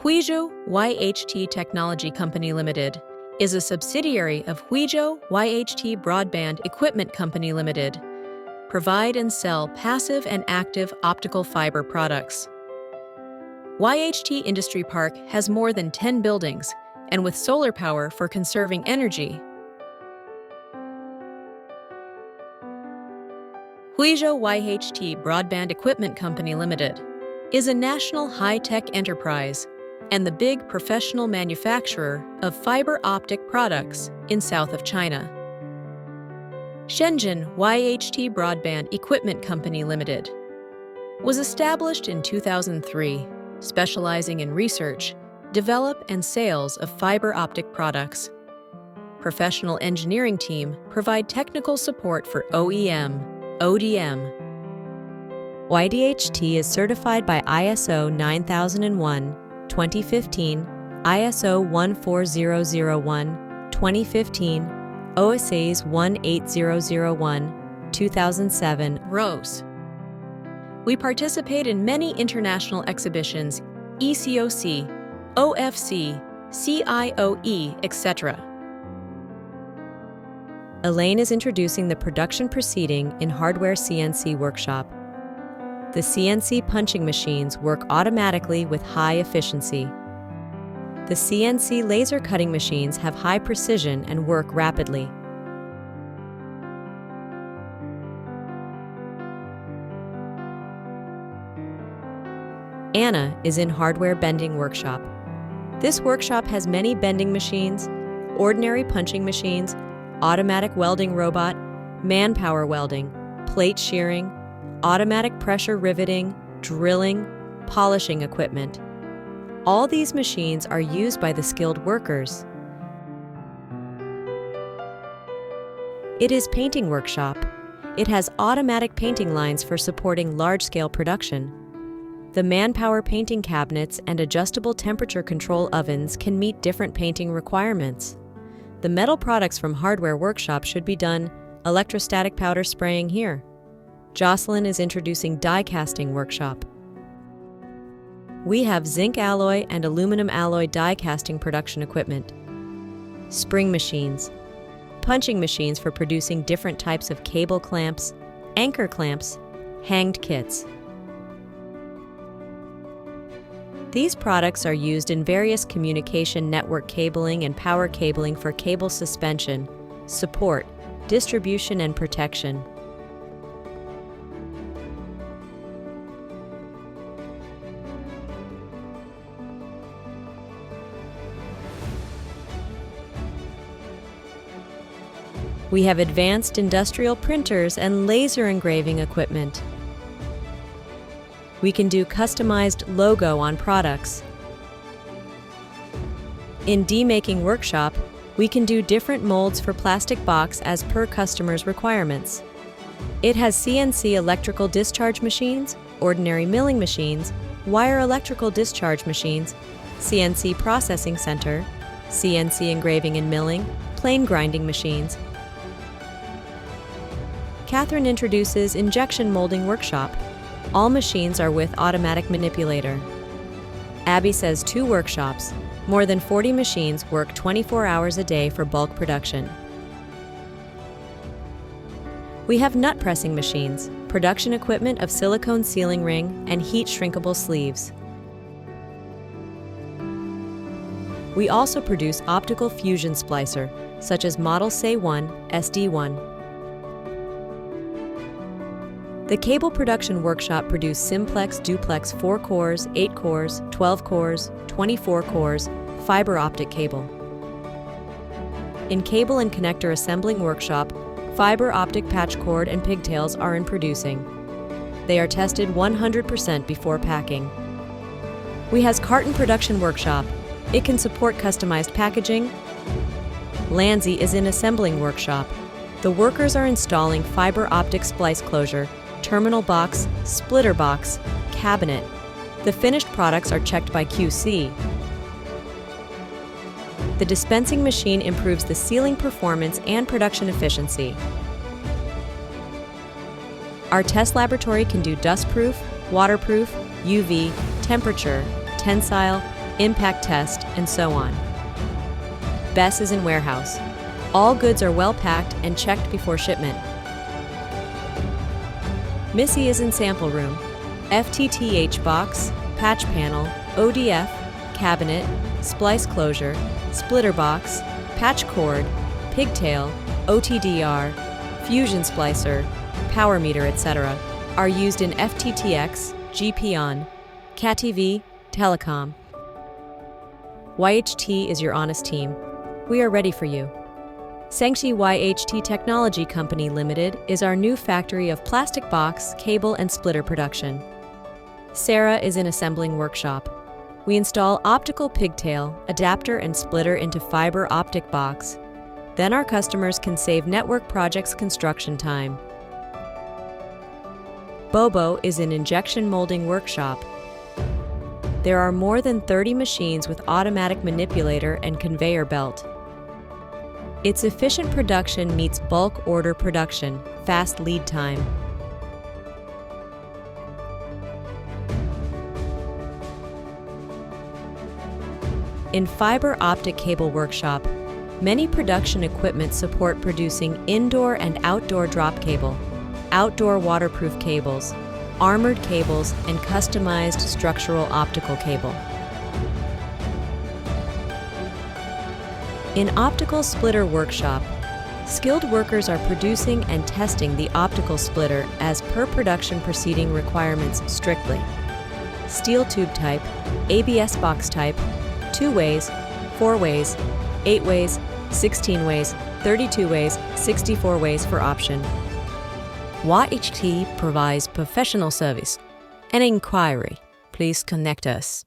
Huizhou YHT Technology Company Limited is a subsidiary of Huizhou YHT Broadband Equipment Company Limited. Provide and sell passive and active optical fiber products. YHT Industry Park has more than 10 buildings and with solar power for conserving energy. Huizhou YHT Broadband Equipment Company Limited is a national high-tech enterprise and the big professional manufacturer of fiber optic products in south of China. Shenzhen YHT Broadband Equipment Company Limited was established in 2003, specializing in research, develop and sales of fiber optic products. Professional engineering team provide technical support for OEM, ODM. YHT is certified by ISO 9001, 2015, ISO 14001, 2015, OSAs 18001, 2007, ROS. We participate in many international exhibitions, ECOC, OFC, CIOE, etc. Elaine is introducing the production proceeding in Hardware CNC Workshop. The CNC punching machines work automatically with high efficiency. The CNC laser cutting machines have high precision and work rapidly. Anna is in Hardware Bending Workshop. This workshop has many bending machines, ordinary punching machines, automatic welding robot, manpower welding, plate shearing, automatic pressure riveting, drilling, polishing equipment. All these machines are used by the skilled workers. It is painting workshop. It has automatic painting lines for supporting large-scale production. The manpower painting cabinets and adjustable temperature control ovens can meet different painting requirements. The metal products from Hardware Workshop should be done electrostatic powder spraying here. Jocelyn is introducing Die Casting Workshop. We have zinc alloy and aluminum alloy die casting production equipment. Spring machines. Punching machines for producing different types of cable clamps, anchor clamps, hanged kits. These products are used in various communication network cabling and power cabling for cable suspension, support, distribution, and protection. We have advanced industrial printers and laser engraving equipment. We can do customized logo on products. In demaking workshop, we can do different molds for plastic box as per customer's requirements. It has CNC electrical discharge machines, ordinary milling machines, wire electrical discharge machines, CNC processing center, CNC engraving and milling, plane grinding machines. Catherine introduces injection molding workshop. All machines are with automatic manipulator. Abby says 2 workshops. More than 40 machines work 24 hours a day for bulk production. We have nut pressing machines, production equipment of silicone sealing ring and heat shrinkable sleeves. We also produce optical fusion splicer, such as Model SAY1, SD1. The Cable Production Workshop produced simplex, duplex 4 cores, 8 cores, 12 cores, 24 cores, fiber optic cable. In Cable and Connector Assembling Workshop, fiber optic patch cord and pigtails are in producing. They are tested 100% before packing. We has Carton Production Workshop. It can support customized packaging. Lanzi is in Assembling Workshop. The workers are installing fiber optic splice closure, terminal box, splitter box, cabinet. The finished products are checked by QC. The dispensing machine improves the sealing performance and production efficiency. Our test laboratory can do dustproof, waterproof, UV, temperature, tensile, impact test, and so on. Bess is in warehouse. All goods are well packed and checked before shipment. Missy is in sample room. FTTH box, patch panel, ODF, cabinet, splice closure, splitter box, patch cord, pigtail, OTDR, fusion splicer, power meter, etc. are used in FTTX, GPON, CATV, telecom. YHT is your honest team. We are ready for you. CSYHT YHT Technology Company Limited is our new factory of plastic box, cable, and splitter production. Sarah is in assembling workshop. We install optical pigtail, adapter, and splitter into fiber optic box. Then our customers can save network projects construction time. Bobo is in injection molding workshop. There are more than 30 machines with automatic manipulator and conveyor belt. Its efficient production meets bulk order production, fast lead time. In fiber optic cable workshop, many production equipment support producing indoor and outdoor drop cable, outdoor waterproof cables, armored cables, and customized structural optical cable. In optical splitter workshop, skilled workers are producing and testing the optical splitter as per production proceeding requirements strictly. Steel tube type, ABS box type, 2 ways, 4 ways, 8 ways, 16 ways, 32 ways, 64 ways for option. YHT provides professional service. Any inquiry, please connect us.